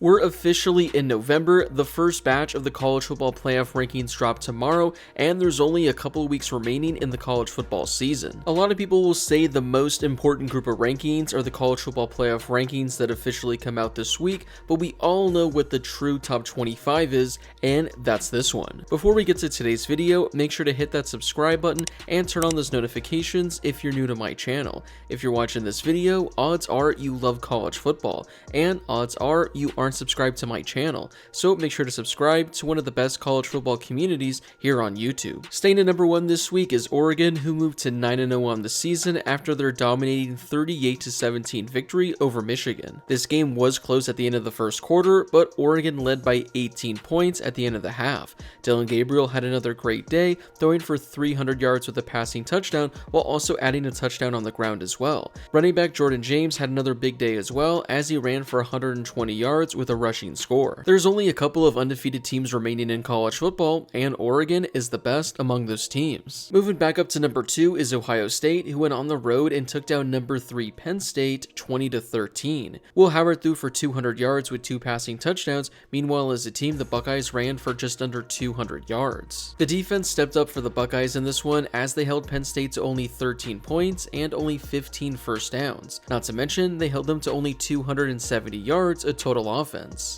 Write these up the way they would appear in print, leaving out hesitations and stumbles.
We're officially in November. The first batch of the college football playoff rankings drop tomorrow, and there's only a couple of weeks remaining in the college football season. A lot of people will say the most important group of rankings are the college football playoff rankings that officially come out this week, but we all know what the true top 25 is, and that's this one. Before we get to today's video, make sure to hit that subscribe button and turn on those notifications if you're new to my channel. If you're watching this video, odds are you love college football, and odds are you aren't subscribed to my channel, so make sure to subscribe to one of the best college football communities here on YouTube. Staying at number 1 this week is Oregon, who moved to 9-0 on the season after their dominating 38-17 victory over Michigan. This game was close at the end of the first quarter, but Oregon led by 18 points at the end of the half. Dylan Gabriel had another great day, throwing for 300 yards with a passing touchdown while also adding a touchdown on the ground as well. Running back Jordan James had another big day as well, as he ran for 120 yards with a rushing score. There's only a couple of undefeated teams remaining in college football, and Oregon is the best among those teams. Moving back up to number 2 is Ohio State, who went on the road and took down number 3 Penn State 20-13. Will Howard threw for 200 yards with 2 passing touchdowns. Meanwhile, as a team, the Buckeyes ran for just under 200 yards. The defense stepped up for the Buckeyes in this one, as they held Penn State to only 13 points and only 15 first downs. Not to mention, they held them to only 270 yards, a total offense.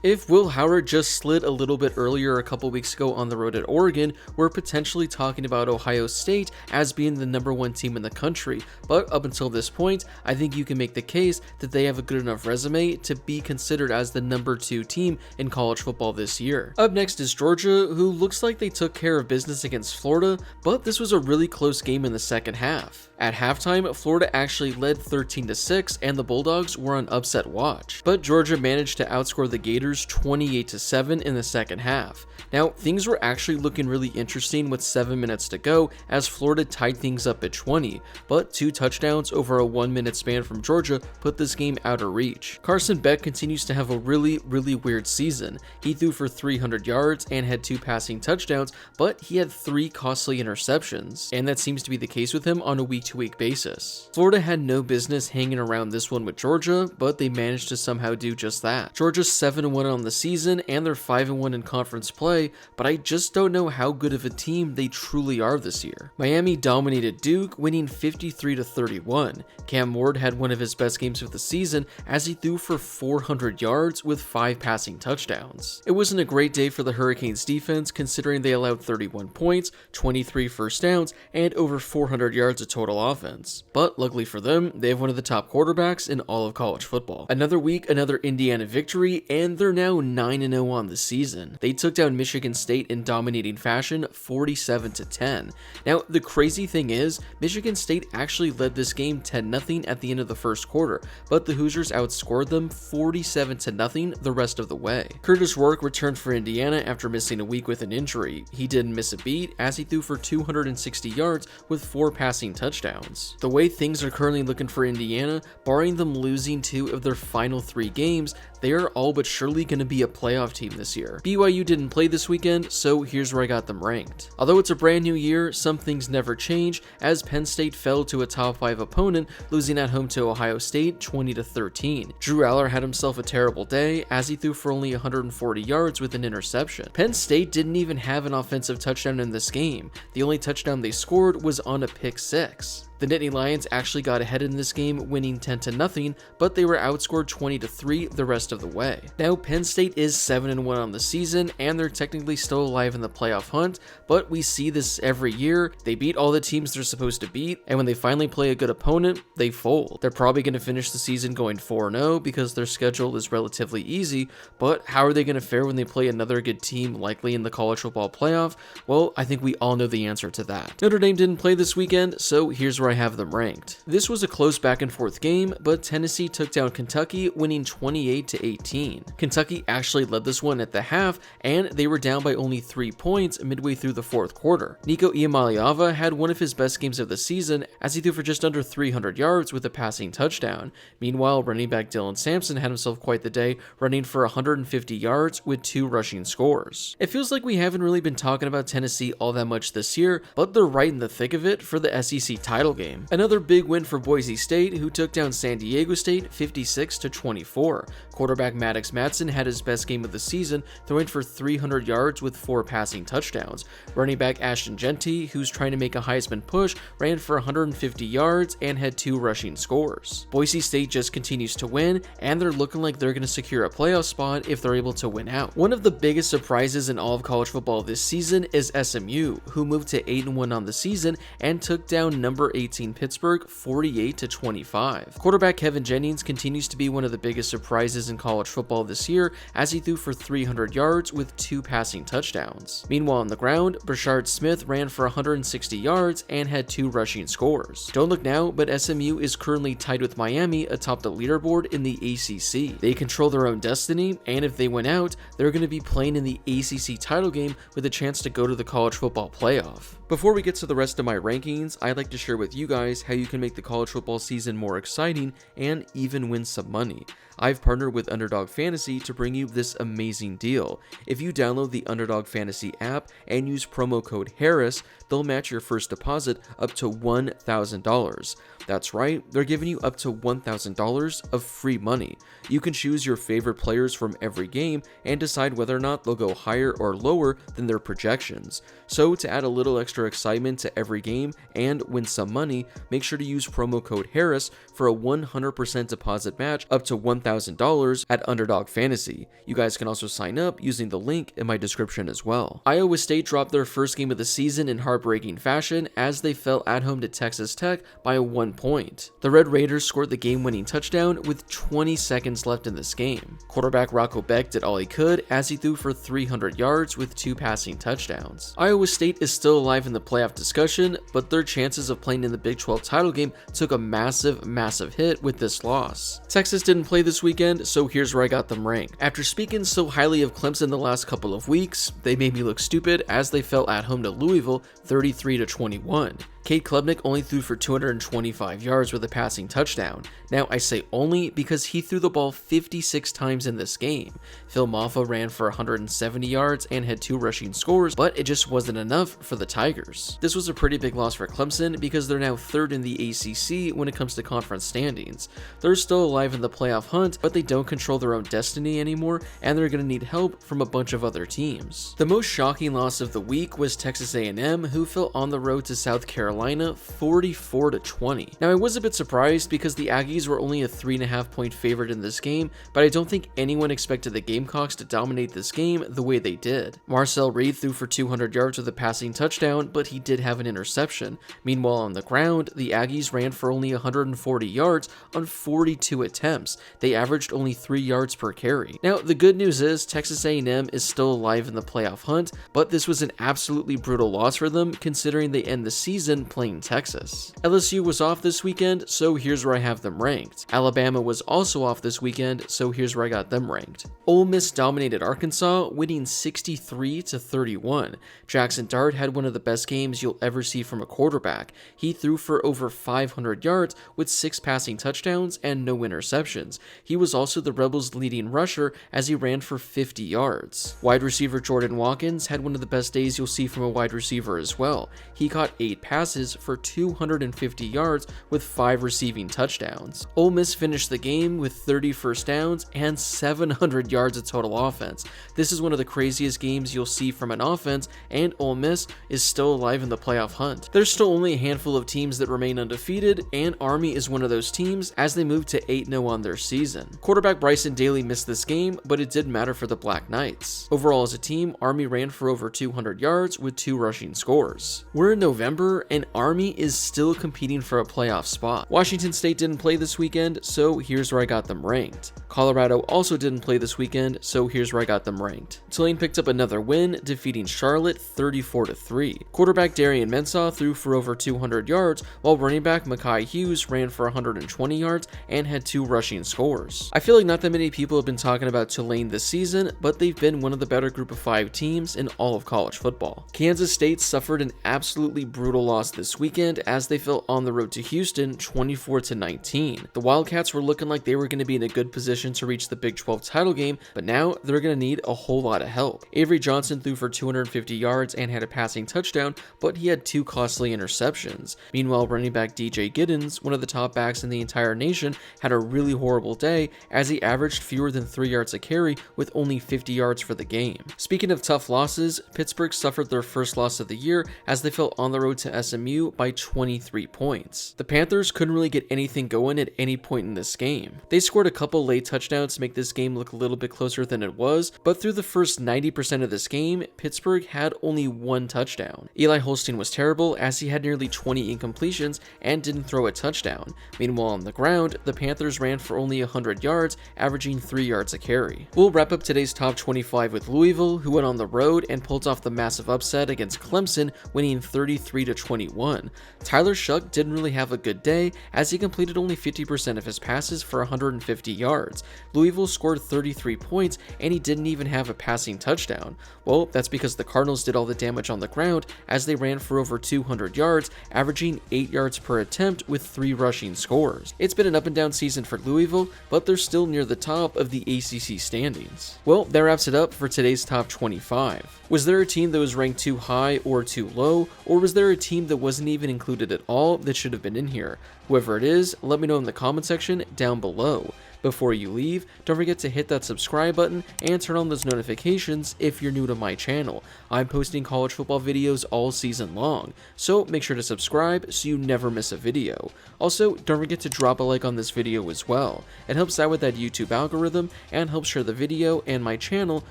If Will Howard just slid a little bit earlier a couple weeks ago on the road at Oregon, we're potentially talking about Ohio State as being the number 1 team in the country, but up until this point, I think you can make the case that they have a good enough resume to be considered as the number 2 team in college football this year. Up next is Georgia, who looks like they took care of business against Florida, but this was a really close game in the second half. At halftime, Florida actually led 13-6, and the Bulldogs were on upset watch, but Georgia managed to outscore the Gators 28-7 in the second half. Now, things were actually looking really interesting with 7 minutes to go, as Florida tied things up at 20, but 2 touchdowns over a 1-minute span from Georgia put this game out of reach. Carson Beck continues to have a really weird season. He threw for 300 yards and had 2 passing touchdowns, but he had 3 costly interceptions, and that seems to be the case with him on a week-to-week basis. Florida had no business hanging around this one with Georgia, but they managed to somehow do just that. Georgia's 7-1 on the season, and they're 5-1 in conference play, but I just don't know how good of a team they truly are this year. Miami dominated Duke, winning 53-31. Cam Ward had one of his best games of the season, as he threw for 400 yards with 5 passing touchdowns. It wasn't a great day for the Hurricanes defense, considering they allowed 31 points, 23 first downs, and over 400 yards of total offense. But luckily for them, they have one of the top quarterbacks in all of college football. Another week, another Indiana victory, and they're now 9-0 on the season. They took down Michigan State in dominating fashion, 47-10. Now, the crazy thing is, Michigan State actually led this game 10-0 at the end of the first quarter, but the Hoosiers outscored them 47-0 the rest of the way. Curtis Rourke returned for Indiana after missing a week with an injury. He didn't miss a beat, as he threw for 260 yards with 4 passing touchdowns. The way things are currently looking for Indiana, barring them losing 2 of their final 3 games, they are all but surely going to be a playoff team this year. BYU didn't play this weekend, so here's where I got them ranked. Although it's a brand new year, some things never change, as Penn State fell to a top 5 opponent, losing at home to Ohio State 20-13. Drew Aller had himself a terrible day, as he threw for only 140 yards with an interception. Penn State didn't even have an offensive touchdown in this game. The only touchdown they scored was on a pick 6. The Nittany Lions actually got ahead in this game, winning 10-0, but they were outscored 20-3 the rest of the way. Now, Penn State is 7-1 on the season, and they're technically still alive in the playoff hunt, but we see this every year. They beat all the teams they're supposed to beat, and when they finally play a good opponent, they fold. They're probably going to finish the season going 4-0 because their schedule is relatively easy, but how are they going to fare when they play another good team, likely in the college football playoff? Well, I think we all know the answer to that. Notre Dame didn't play this weekend, so here's where I have them ranked. This was a close back and forth game, but Tennessee took down Kentucky, winning 28-18. Kentucky actually led this one at the half, and they were down by only 3 points midway through the fourth quarter. Nico Iamaleava had one of his best games of the season, as he threw for just under 300 yards with a passing touchdown. Meanwhile, running back Dylan Sampson had himself quite the day, running for 150 yards with 2 rushing scores. It feels like we haven't really been talking about Tennessee all that much this year, but they're right in the thick of it for the SEC title game. Another big win for Boise State, who took down San Diego State 56-24. Quarterback Maddox Madsen had his best game of the season, throwing for 300 yards with 4 passing touchdowns. Running back Ashton Genty, who's trying to make a Heisman push, ran for 150 yards and had 2 rushing scores. Boise State just continues to win, and they're looking like they're going to secure a playoff spot if they're able to win out. One of the biggest surprises in all of college football this season is SMU, who moved to 8-1 on the season and took down number 18 Pittsburgh 48-25. Quarterback Kevin Jennings continues to be one of the biggest surprises in college football this year, as he threw for 300 yards with 2 passing touchdowns. Meanwhile, on the ground, Brashard Smith ran for 160 yards and had 2 rushing scores. Don't look now, but SMU is currently tied with Miami atop the leaderboard in the ACC. They control their own destiny, and if they win out, they're going to be playing in the ACC title game with a chance to go to the college football playoff. Before we get to the rest of my rankings, I'd like to share with you guys how you can make the college football season more exciting and even win some money. I've partnered with Underdog Fantasy to bring you this amazing deal. If you download the Underdog Fantasy app and use promo code Harris, they'll match your first deposit up to $1,000. That's right, they're giving you up to $1,000 of free money. You can choose your favorite players from every game and decide whether or not they'll go higher or lower than their projections. So to add a little extra excitement to every game and win some money, make sure to use promo code Harris for a 100% deposit match up to $1,000 at Underdog Fantasy. You guys can also sign up using the link in my description as well. Iowa State dropped their first game of the season in heartbreaking fashion as they fell at home to Texas Tech by 1 point. The Red Raiders scored the game-winning touchdown with 20 seconds left in this game. Quarterback Rocco Beck did all he could as he threw for 300 yards with 2 passing touchdowns. Iowa State is still alive in the playoff discussion, but their chances of playing in the Big 12 title game took a massive hit with this loss. Texas didn't play this weekend, so here's where I got them ranked. After speaking so highly of Clemson the last couple of weeks, they made me look stupid as they fell at home to Louisville 33-21. Cade Klubnik only threw for 225 yards with a passing touchdown. Now I say only because he threw the ball 56 times in this game. Phil Maffa ran for 170 yards and had 2 rushing scores, but it just wasn't enough for the Tigers. This was a pretty big loss for Clemson because they're now 3rd in the ACC when it comes to conference standings. They're still alive in the playoff hunt, but they don't control their own destiny anymore, and they're going to need help from a bunch of other teams. The most shocking loss of the week was Texas A&M, who fell on the road to South Carolina 44-20. Now I was a bit surprised because the Aggies were only a 3.5 point favorite in this game, but I don't think anyone expected the Gamecocks to dominate this game the way they did. Marcel Reed threw for 200 yards with a passing touchdown, but he did have an interception. Meanwhile, on the ground, the Aggies ran for only 140 yards on 42 attempts. They averaged only 3 yards per carry. Now the good news is Texas A&M is still alive in the playoff hunt, but this was an absolutely brutal loss for them considering they end the season playing Texas. LSU was off this weekend, so here's where I have them ranked. Alabama was also off this weekend, so here's where I got them ranked. Ole Miss dominated Arkansas, winning 63-31. Jackson Dart had one of the best games you'll ever see from a quarterback. He threw for over 500 yards with 6 passing touchdowns and no interceptions. He was also the Rebels' leading rusher as he ran for 50 yards. Wide receiver Jordan Watkins had one of the best days you'll see from a wide receiver as well. He caught 8 passes for 250 yards with 5 receiving touchdowns. Ole Miss finished the game with 30 first downs and 700 yards of total offense. This is one of the craziest games you'll see from an offense, and Ole Miss is still alive in the playoff hunt. There's still only a handful of teams that remain undefeated, and Army is one of those teams as they move to 8-0 on their season. Quarterback Bryson Daly missed this game, but it did matter for the Black Knights. Overall as a team, Army ran for over 200 yards with 2 rushing scores. We're in November, and Army is still competing for a playoff spot. Washington State didn't play this weekend, so here's where I got them ranked. Colorado also didn't play this weekend, so here's where I got them ranked. Tulane picked up another win, defeating Charlotte 34-3. Quarterback Darian Mensah threw for over 200 yards, while running back Mekhi Hughes ran for 120 yards and had 2 rushing scores. I feel like not that many people have been talking about Tulane this season, but they've been one of the better group of 5 teams in all of college football. Kansas State suffered an absolutely brutal loss lost this weekend as they fell on the road to Houston 24-19. The Wildcats were looking like they were going to be in a good position to reach the Big 12 title game, but now they're going to need a whole lot of help. Avery Johnson threw for 250 yards and had a passing touchdown, but he had 2 costly interceptions. Meanwhile, running back DJ Giddens, one of the top backs in the entire nation, had a really horrible day as he averaged fewer than 3 yards a carry with only 50 yards for the game. Speaking of tough losses, Pittsburgh suffered their first loss of the year as they fell on the road to SMU by 23 points. The Panthers couldn't really get anything going at any point in this game. They scored a couple late touchdowns to make this game look a little bit closer than it was, but through the first 90% of this game, Pittsburgh had only 1 touchdown. Eli Holstein was terrible as he had nearly 20 incompletions and didn't throw a touchdown. Meanwhile, on the ground, the Panthers ran for only 100 yards, averaging 3 yards a carry. We'll wrap up today's top 25 with Louisville, who went on the road and pulled off the massive upset against Clemson, winning 33-21. Tyler Shuck didn't really have a good day as he completed only 50% of his passes for 150 yards. Louisville scored 33 points and he didn't even have a passing touchdown. Well, that's because the Cardinals did all the damage on the ground as they ran for over 200 yards, averaging 8 yards per attempt with 3 rushing scores. It's been an up and down season for Louisville, but they're still near the top of the ACC standings. Well, that wraps it up for today's top 25. Was there a team that was ranked too high or too low, or was there a team that wasn't even included at all that should have been in here? Whoever it is, let me know in the comment section down below. Before you leave, don't forget to hit that subscribe button and turn on those notifications if you're new to my channel. I'm posting college football videos all season long, so make sure to subscribe so you never miss a video. Also, don't forget to drop a like on this video as well. It helps out with that YouTube algorithm and helps share the video and my channel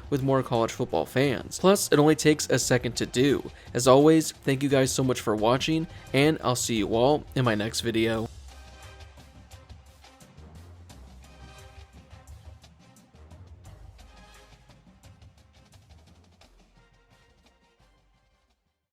with more college football fans. Plus, it only takes a second to do. As always, thank you guys so much for watching, and I'll see you all in my next video.